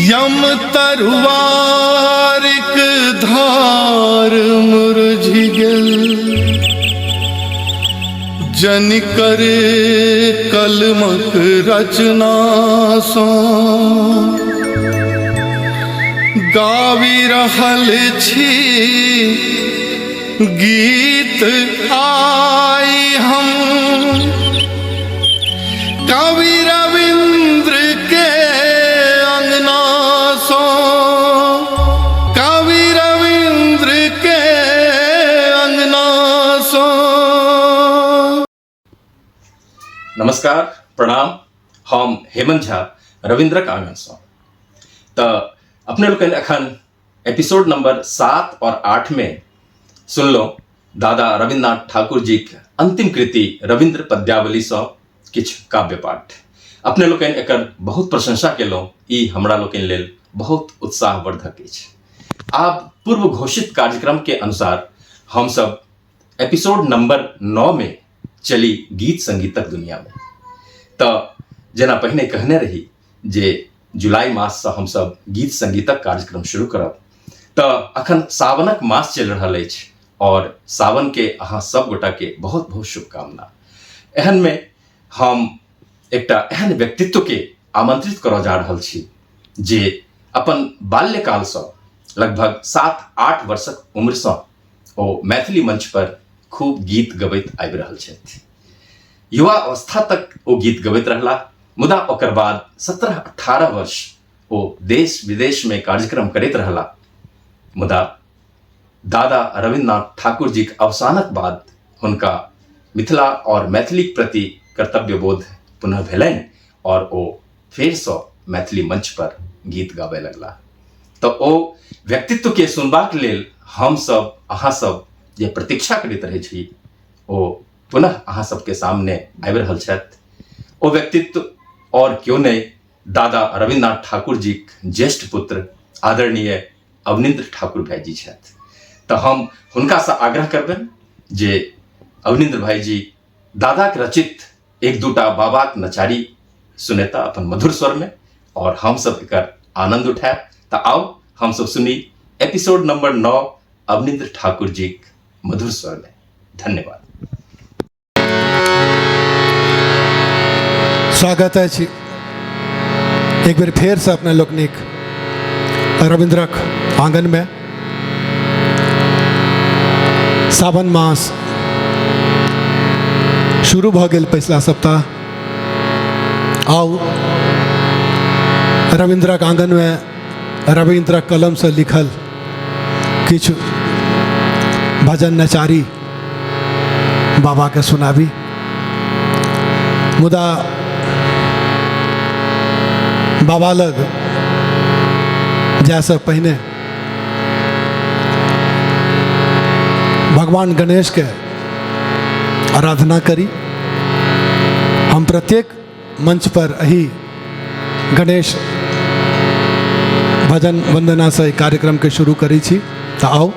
यम तरुवारिक धार मुरझि गेल, जन करे कलमक रचना सँ गावी रहल छी गीत आई हम। कवि रविंद्र के अंगना सो, कवि रविंद्र के अंगना सो। नमस्कार, प्रणाम। हम हेमंत झा रविंद्रक आंगन सो। तो अपने लोग अखन एपिसोड नंबर 7 और 8 में सुनलो दादा रविन्द्रनाथ ठाकुर जी के अंतिम कृति रविंद्र पद्यावली से किछ काव्य पाठ। अपने लोग एकर बहुत प्रशंसा केलहुँ। ई हमरा लोग लेल बहुत उत्साहवर्धक अछि। आब पूर्व घोषित कार्यक्रम के अनुसार हम सब एपिसोड नंबर 9 में चली गीत संगीतक दुनिया में। तो जेना पहिने कहने रही जे जुलाई मास से हम सब गीत संगीतक कार्यक्रम शुरू करब। तो अखन सावनक मास चल रहा अछि और सावन के अहाँ सब गोटा के बहुत बहुत शुभकामना। एहन में हम एकटा एहन व्यक्तित्व के आमंत्रित करऽ जा रहल छी जे अपन बाल्यकाल से लगभग 7-8 वर्षक उम्र से ओ मैथिली मंच पर खूब गीत गबैत आबि रहल छथि। युवा अवस्था तक ओ गीत गबैत रहला, मुदा ओकर बाद 17-18 वर्ष ओ देश विदेश में कार्यक्रम करैत रहला। मुदा दादा रविन्द्रनाथ ठाकुर जी के अवसानक बाद हुनका मिथिला और मैथिली प्रति कर्तव्य बोध पुनः भेलनि और ओ फेर से मैथिली मंच पर गीत गाबे लगला। तो ओ व्यक्तित्व के सुनबाक लेल हम सब अहाँ सब जे प्रतीक्षा करैत रहे छी ओ पुनः अहाँ सबके सामने आबि रहल छथि। ओ व्यक्तित्व और क्यों नहीं दादा रविन्द्रनाथ ठाकुर जी के ज्येष्ठ पुत्र आदरणीय अवनिंद्र ठाकुर भाई जी छथि। तो हम हुनका से आग्रह करबनि जे अवनिंद्र भाई जी दादा के रचित एक दूटा बाबाक नचारी सुनेता अपन मधुर स्वर में और हम सब एकर आनंद उठाएब। तो आओ हम सब सुनी एपिसोड नंबर 9 अवनिंद्र ठाकुर जी के मधुर स्वर में। धन्यवाद। स्वागत है जी एक बार फिर से अपने लोकनिक रविंद्रक आंगन में। सावन मास शुरू भ गेल पिछला सप्ताह। आओ रविंद्रक आंगन में रविंद्रक कलम से लिखल किछु भजन नचारी बाबा के सुनाबी। मुदा बाबा लग जैसे पहिने भगवान गणेश के आराधना करी। हम प्रत्येक मंच पर यही गणेश भजन वंदना से कार्यक्रम के शुरू करी छी। तो आओ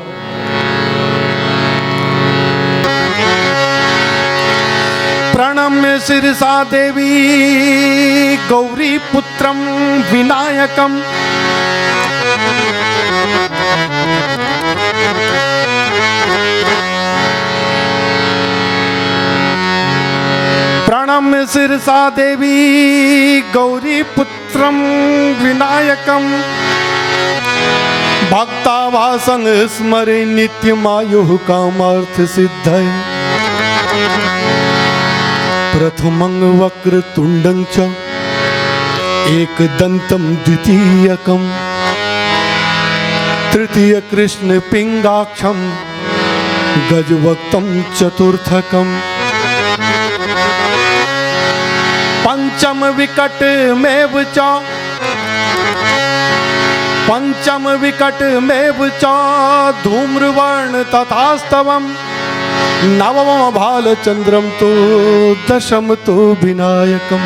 प्रणम्य शिरसा देवी गौरी पुत्रम विनायकम, प्रणम्य शिरसा देवी गौरी पुत्रम विनायकम, भक्तावासं स्मरे नित्यमायुः कामार्थ सिद्धये, प्रथमं वक्रतुंडं च एकदन्तं द्वितीयकं, तृतीय कृष्ण पिंगाक्षं गजवक्तं चतुर्थकं, पंचम विकटमेव च धूम्रवर्ण तथास्तवम्, नवम भालचंद्रम तो दशम तो विनायकम,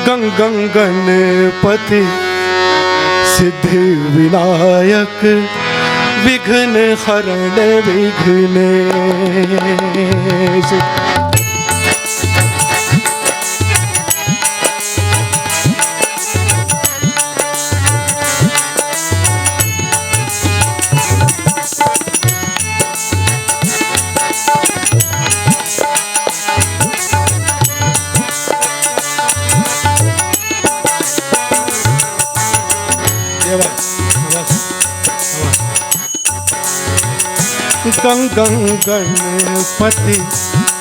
गंगं गणपति सिद्धि विनायक, विघ्न हरण विघ्नेश। गं गं गणपति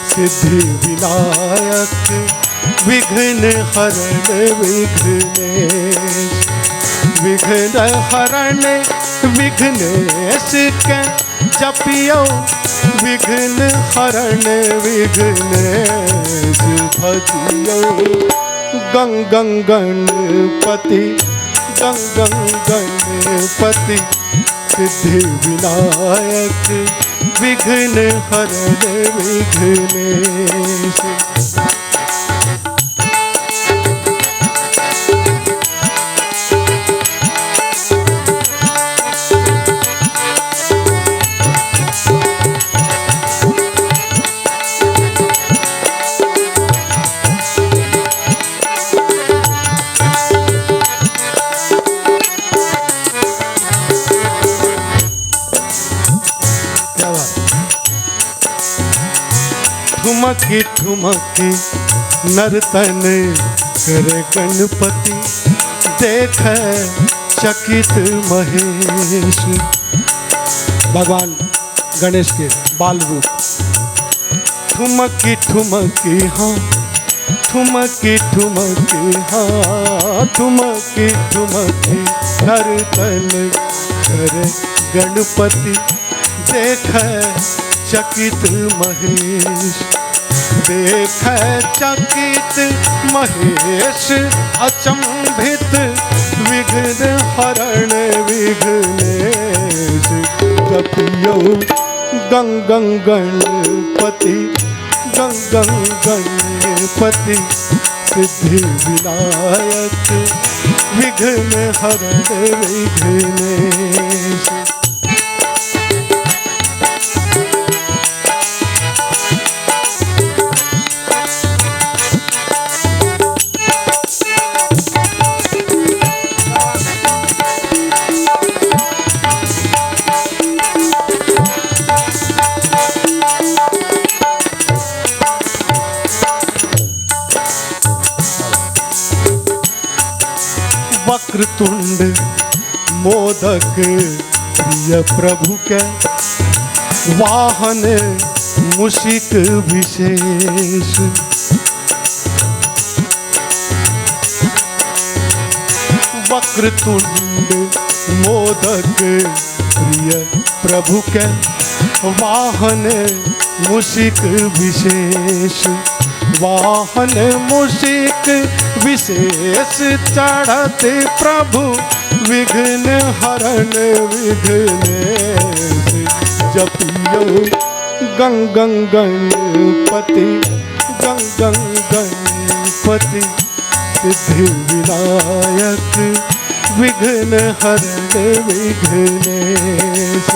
सिद्धि विनायक विघ्न हरण विघ्नेश विघ्न हरण विघ्नेश के जपियो विघ्न हरण विघ्नेश भजियो गं गं गणपति गं गं गणपति सिद्धि विनायक विघ्न हरण विघ्नेश। ठुमकी ठुमकी नर्तन करे गणपति देख चकित महेश। भगवान गणेश के बाल रूप। ठुमकी ठुमकी हाँ ठुमकी ठुमकी हाँ ठुमकी ठुमकी नर्तन करे गणपति देख चकित महेश देख चकित महेश अचंभित विघ्न हरण विघ्नेश। जपियो गं गं गणपति गं गं गणपति सिद्धि विनायक विघ्न हरण विघ्नेश। वक्रतुंड मोदक प्रिय प्रभु के वाहन मुशिक विशेष। वक्रतुंड मोदक प्रिय प्रभु के वाहन मुशिक विशेष। वाहन मुशिक विशेष चढ़त प्रभु विघ्न हरण विघ्नेश। जपियो गं गं गणपति गं गं गणपति सिद्धि विनायक विघ्न हरण विघ्नेश।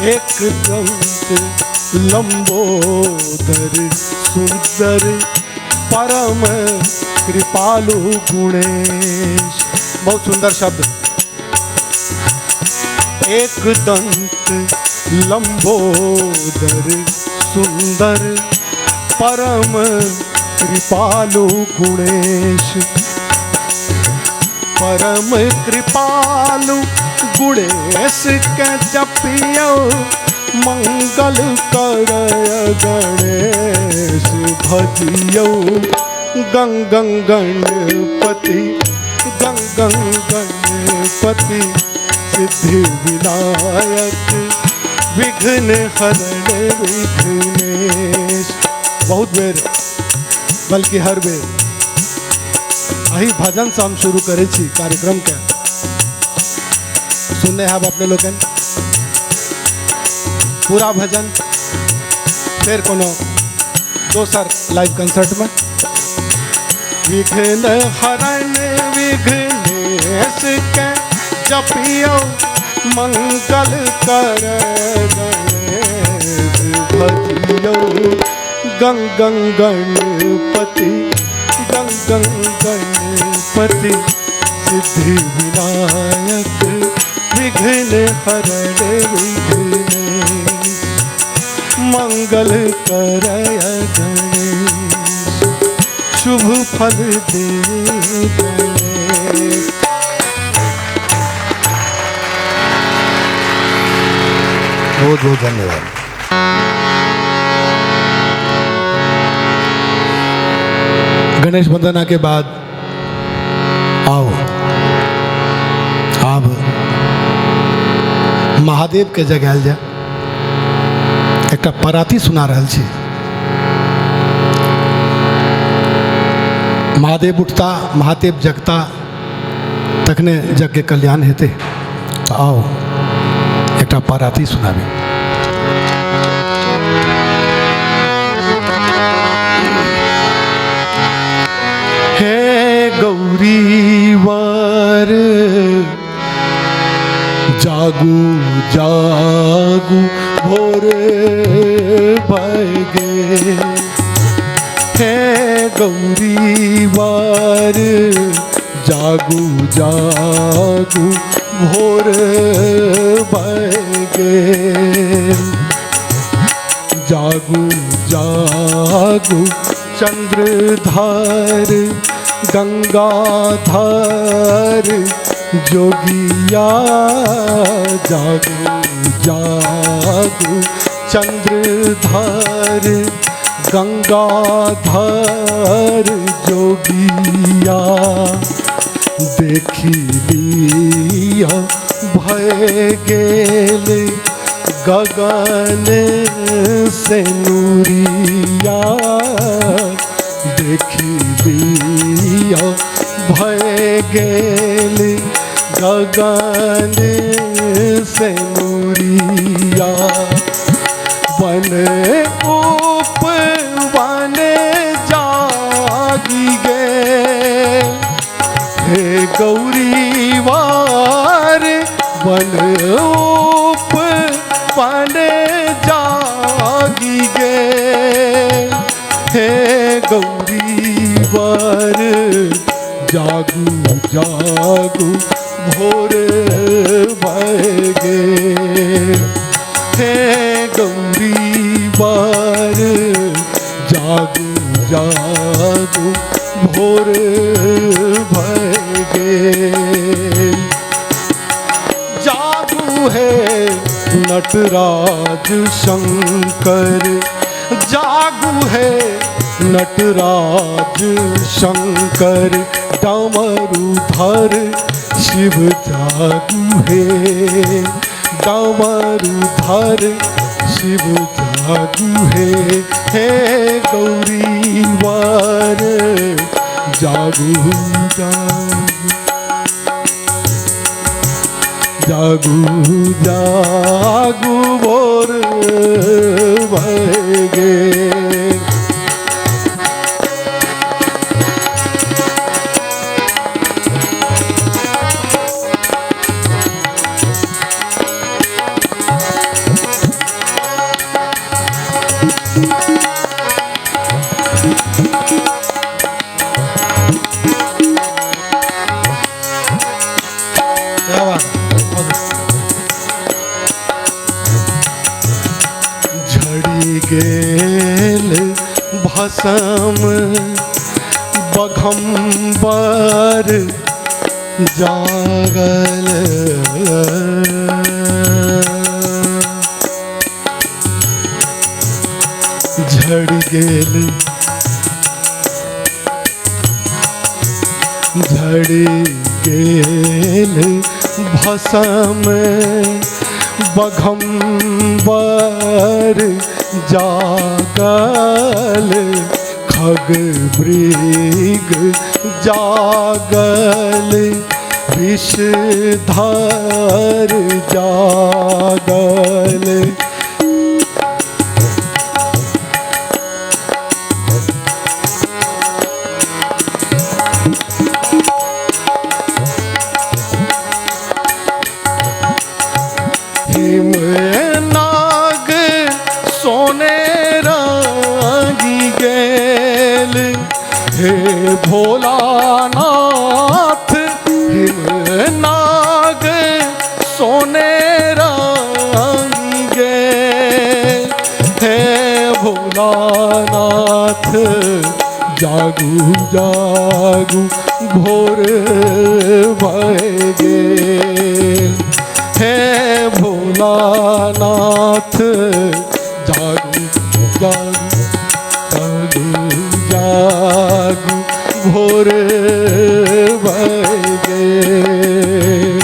एक दंत लंबोदर सुंदर परम कृपालु गुणेश। बहुत सुंदर शब्द। एक दंत लंबोदर सुंदर परम कृपालु गुणेश। परम कृपालु गुणेश के जपियो मंगल करय गणेश। भजियो गं गं गणपति गं गं गणपति सिद्धि विनायक विघ्न हरण विघ्नेश। बहुत बेर बल्कि हर बेर अही भजन से हम शुरू करे छी कार्यक्रम के। सुनने हैं अपने लोग पूरा भजन फिर कोनो दोसर लाइव कंसर्ट में। विघ्न हरण विघ्नेश के जपियो मंगल कर गणेश भजियो गंगं गणपति गंगं गणपति सिद्धि विनायक विघ्न हरण विघ्नेश मंगल करय गणेश शुभ फल दे गणेश। बहुत बहुत धन्यवाद। गणेश वंदना के बाद आओ अब महादेव के जगायल जा एक पराती सुना रहल छी। महादेव उठता महादेव जगता तखने जग के कल्याण हेते। तो आओ एक पराती सुनाबी। हे गौरी वर जागू जागू भोर बगे। हे गौरी वर जागू जागू भोर बगे। जागू जागू चंद्रधार गंगाधार जोगिया। जागू जागू चंद्रधार गंगाधार जोगिया। देखी लिया भय गेल गगन से नूरिया। देखी लिया भय गेल गगन से नूरिया। वन उप वन जागी गे। हे गौरी वार वन उप वन जागी गे। हे गौरी वार जागू जागू भोर बगे। हे गौरी वार जागू जागू भोर भगे। जागू है नटराज शंकर। जागू है नटराज शंकर। डमरूधर शिव जागू है। डमरूधर शिव जागू है। हे गौरी वार जागू जागू जागू जागू भोर बगे। झड़ी गेल भसम बघम्बर जागल। झड़ी गेल झड़ी गेल भसम बघम्बर जागल। खग मृग जागल विषधर जागल। जागू जागू भोर भय गेल। हे भोलानाथ जागू जागू जागू जागू भोर भय गेल।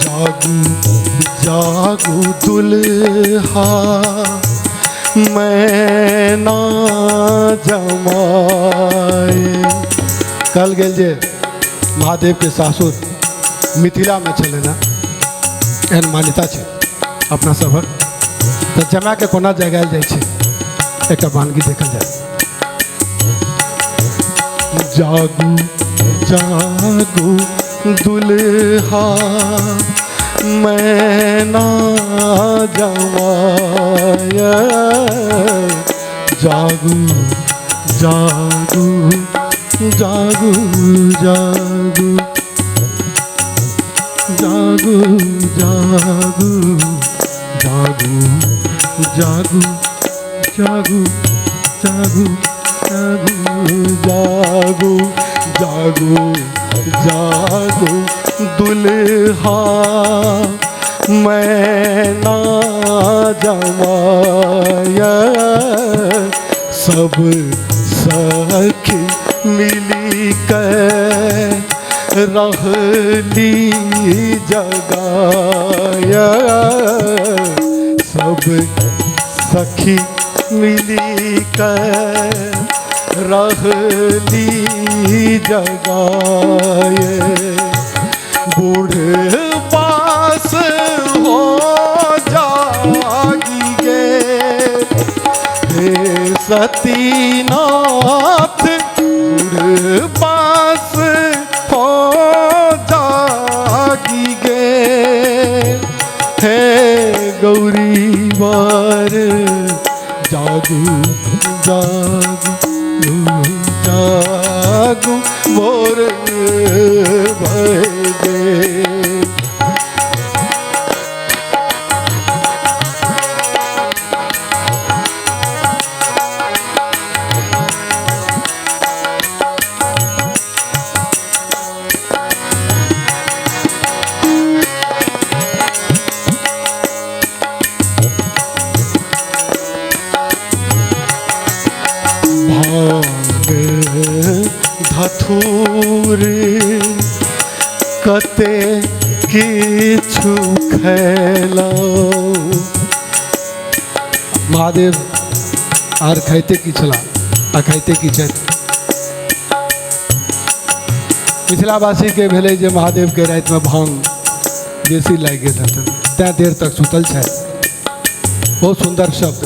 जागू जागू दुल्हा मैं ना जमाए। कल गेल जे महादेव के सासुर मिथिला में चले ना, एहन मान्यता है अपना सबक। तो जमा के कोना जगायल जाइ छै, एक वानगी देखल जाए। जागू जागू दुल्हा मैं ना जमाया। जागू जागू जागू जागू जागू जागू जागू जागू जागू जागू जागू जागू जागू दुल्हा मैं ना जमाया। सब सखी मिली कर रहली जगाया। सब सखी मिली कर रहली जगाए। बूढ़ पास हो जागी गे हे सतीनाथ। बूढ़ पास हो जागी गे हे गौरी बार। जागू जागू जागू मोर भय गेल। धथूर कते किछु खैलौं। महादेव आर खाइते की छला आ खाइते की छथि। मिथिलावासी के भेलै जे महादेव के राति में भांग बेसी लागि गेल हेतै, तैं देर तक सुतल छथि। बहुत सुंदर शब्द,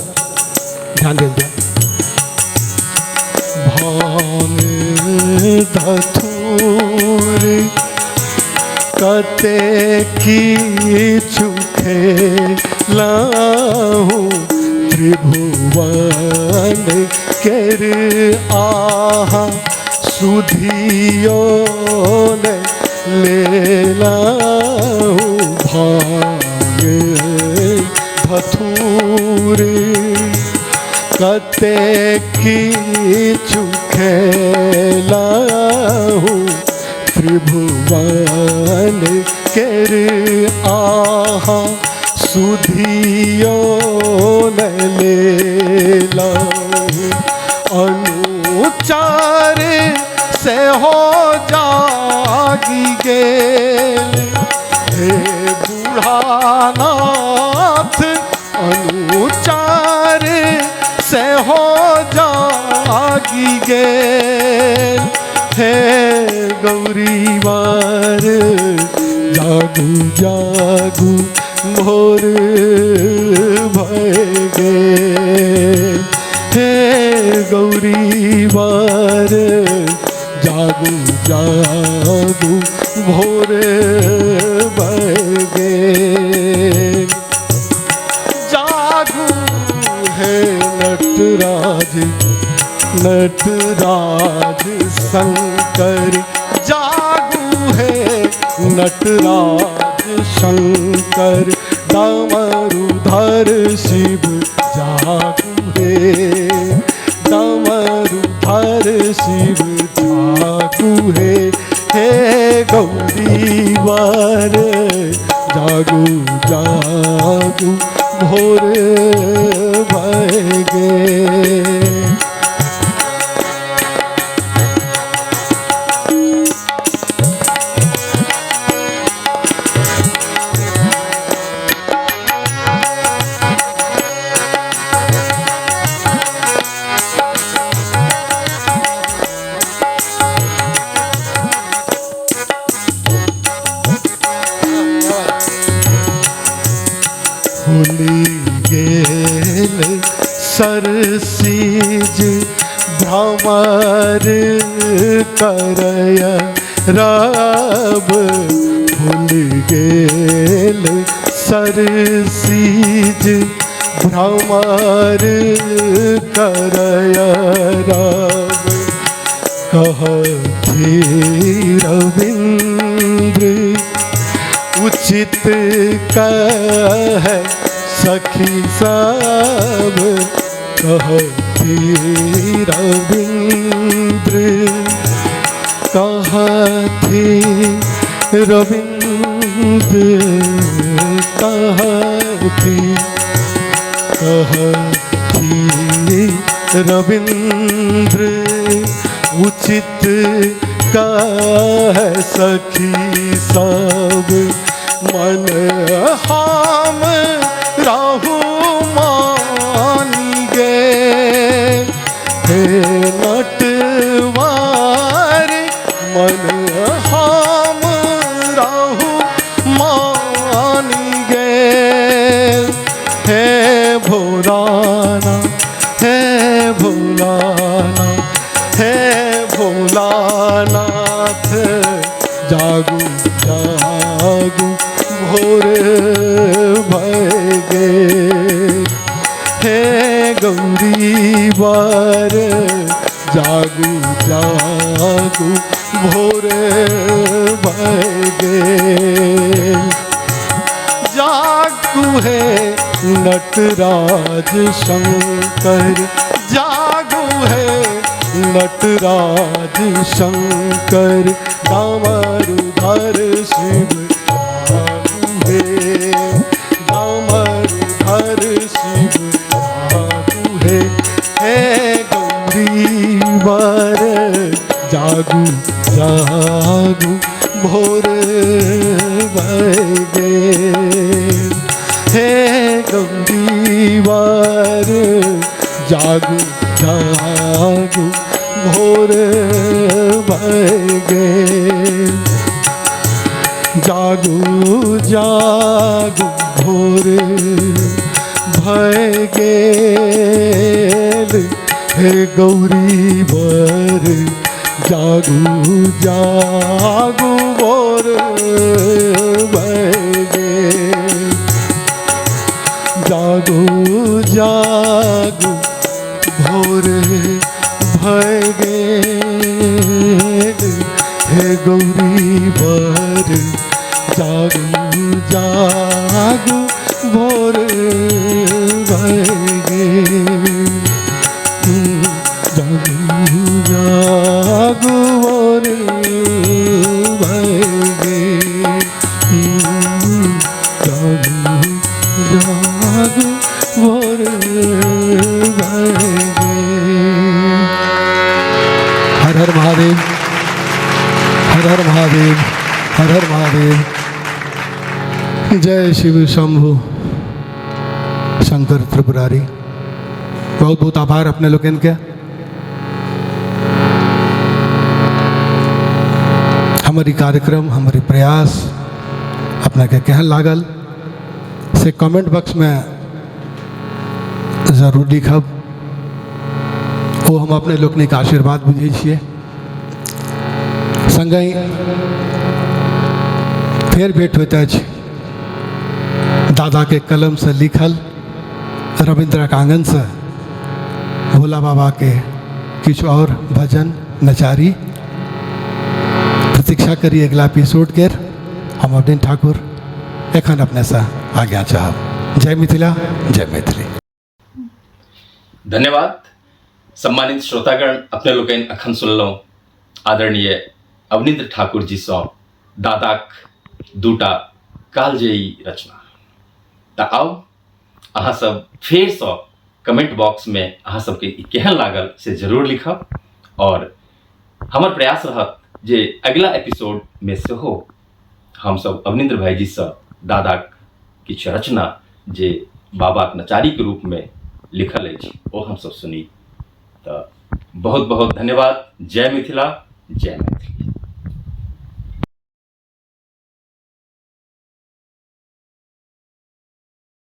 ध्यान देल जाए। भांग धथूर कते किछु खेलौं। त्रिभुवन केर आहा सुधियो ने लेलौं। भांग धथूर कते किछु खेलौं। त्रिभुवन केर आहा सुधियो ने लेलौं। अनुचार से हो जागी गेल हे बूढ़ानाथ। अनुचार से हो जागी गेल हे गौरी बार। जागू जागू भोर भय गेल हे गौरी बार। जागू जागू भोर बगे जागू है नटराज नटराज शंकर जागू है नटराज शंकर डमरूधर शिव जागू है डमरूधर शिव जागू है हे गौरीवर जागू जागू भोर भगे भूली गेल सरसीज भ्रमर करय रब भूल गेल सरसीज भ्रमर करय रब कहती रविंद्र उचित कह सखी सब कहती रविंद्र कहती रविंद्र कहती रविंद्र उचित कह सखी सब मन हम राहु मान गे हे नटवार मन हम राहु मान गे हे भोलाना हे भोलाना हे भोलानाथ जागू जागू भोर भगे हे गौरीवर जागू जागू भोर भगे जागू है नटराज शंकर जागू है नटराज शंकर डमरूधर शिव जागू है डमरूधर शिव जागू है हे गौरीवर जागू जागू भोर भगे हे गौरीवर जागू जागू भोर भगे जागू जागू भोर भगे हे गौरीवर जागू जागू भोर भगे जागू जागू भोर भगे हे गौरीवर जागू जागू भोर भगे जागू जागू भोर भगे जागू जागू भोर भगे। हर हर महादेव हर हर महादेव हर हर महादेव। जय शिव शंभु शंकर त्रिपुरारी। बहुत बहुत आभार अपने लोग इनके। हमारी कार्यक्रम हमारी प्रयास अपना के कहन लागल से कमेंट बॉक्स में जरूर लिखब। ओ हम अपने लोकनिक आशीर्वाद बुझै छियै। संगहि फेर भेंट होइत अछि दादा के कलम से लिखल रविंद्रक आंगन से भोला बाबा के किछु और भजन नचारी। प्रतीक्षा करी अगला एपिसोड के। हम अवनीन ठाकुर एखन अपने से आज्ञा चाहब। जय मिथिला, जय मैथिली। धन्यवाद। सम्मानित श्रोतागण, अपने लोकनि अखन सुनलहुँ आदरणीय अवनीन्द्र ठाकुर जी सँ दादाक दूटा कालजयी रचना। तऽ आउ अहाँ सब फेर सँ कमेंट बॉक्स में अहाँ सबके ई केहन लागल से जरूर लिखब, और हमर प्रयास रहत जे अगला एपिसोड में सेहो हम सब अवनीन्द्र भाईजी सँ दादाक किछु रचना जे बाबाक नचारी के रूप में लिखल अछि ओ हम सब सुनी। तऽ बहुत बहुत धन्यवाद। जय मिथिला, जय मैथिली।